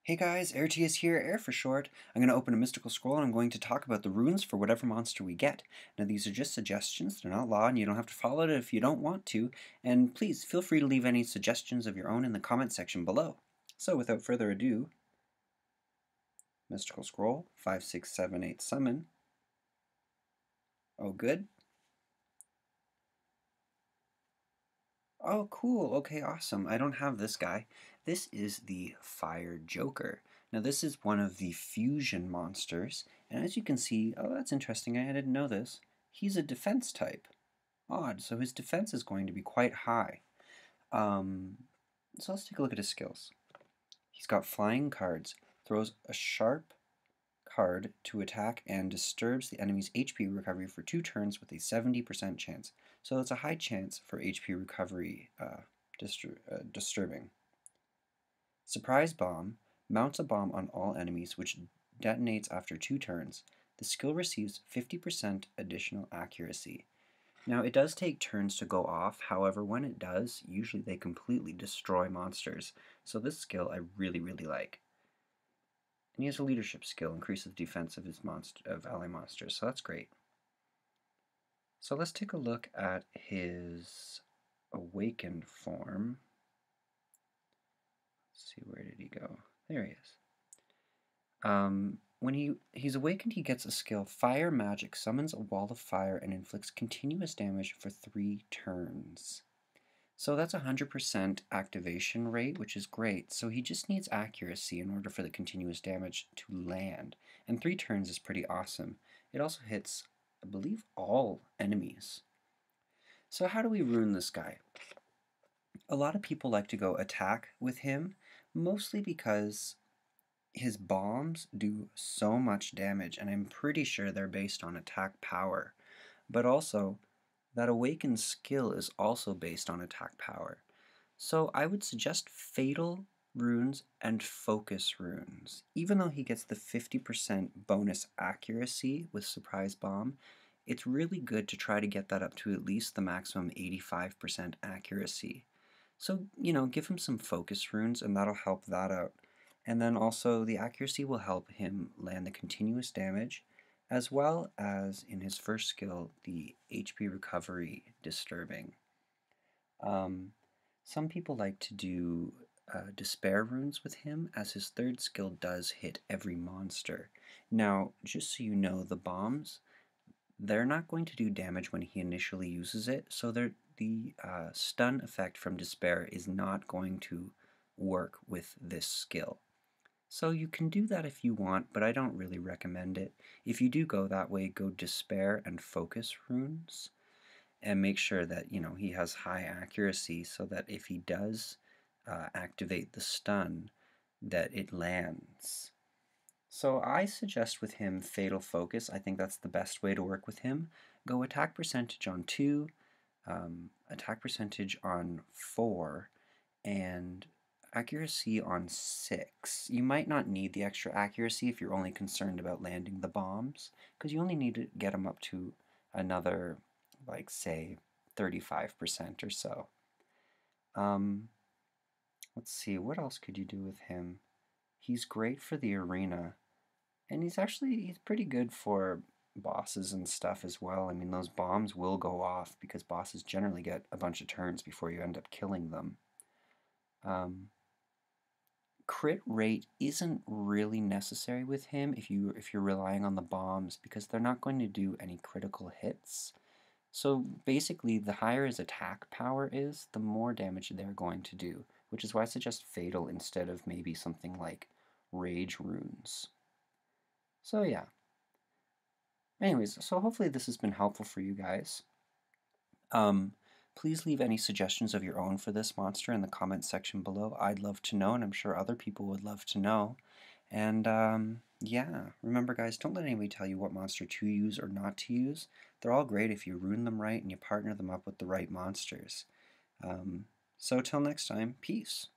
Hey guys, AirTS here, Air for short. I'm going to open a mystical scroll and I'm going to talk about the runes for whatever monster we get. Now these are just suggestions, they're not law, and you don't have to follow it if you don't want to. And please feel free to leave any suggestions of your own in the comment section below. So without further ado, mystical scroll, 5678 summon. Oh good. Oh cool, okay, awesome. I don't have this guy. This is the Fire Joker. Now this is one of the fusion monsters, and as you can see, oh that's interesting, I didn't know this. He's a defense type. Odd, so his defense is going to be quite high. So let's take a look at his skills. He's got flying cards, throws a sharp card to attack and disturbs the enemy's HP recovery for 2 turns with a 70% chance. So it's a high chance for HP recovery disturbing. Surprise Bomb mounts a bomb on all enemies which detonates after 2 turns. The skill receives 50% additional accuracy. Now it does take turns to go off, however when it does, usually they completely destroy monsters. So this skill I really like. And he has a leadership skill, increases the defense of his ally monsters, so that's great. So let's take a look at his awakened form. Let's see, where did he go? There he is. When he's awakened, he gets a skill, Fire Magic, summons a wall of fire and inflicts continuous damage for 3 turns. So that's 100% activation rate, which is great. So he just needs accuracy in order for the continuous damage to land. And 3 turns is pretty awesome. It also hits, I believe, all enemies. So how do we rune this guy? A lot of people like to go attack with him, mostly because his bombs do so much damage, and I'm pretty sure they're based on attack power. But also, that awakened skill is also based on attack power. So I would suggest Fatal runes and Focus runes. Even though he gets the 50% bonus accuracy with Surprise Bomb, it's really good to try to get that up to at least the maximum 85% accuracy. So, give him some Focus runes and that'll help that out. And then also the accuracy will help him land the continuous damage, as well as in his first skill, the HP recovery disturbing. Some people like to do Despair runes with him, as his third skill does hit every monster. Now, just so you know, the bombs, they're not going to do damage when he initially uses it, so the stun effect from Despair is not going to work with this skill. So you can do that if you want, but I don't really recommend it. If you do go that way, go Despair and Focus runes, and make sure that he has high accuracy so that if he does activate the stun, that it lands. So I suggest with him Fatal Focus. I think that's the best way to work with him. Go attack percentage on 2, attack percentage on 4, and accuracy on 6. You might not need the extra accuracy if you're only concerned about landing the bombs, because you only need to get them up to another, like, say, 35% or so. Let's see, what else could you do with him? He's great for the arena, and he's pretty good for bosses and stuff as well. I mean, those bombs will go off because bosses generally get a bunch of turns before you end up killing them. Crit rate isn't really necessary with him if you're relying on the bombs, because they're not going to do any critical hits. So basically, the higher his attack power is, the more damage they're going to do, which is why I suggest Fatal instead of maybe something like Rage runes. So yeah. Anyways, so hopefully this has been helpful for you guys. Please leave any suggestions of your own for this monster in the comment section below. I'd love to know, and I'm sure other people would love to know. And yeah, remember guys, don't let anybody tell you what monster to use or not to use. They're all great if you rune them right and you partner them up with the right monsters. So till next time, peace.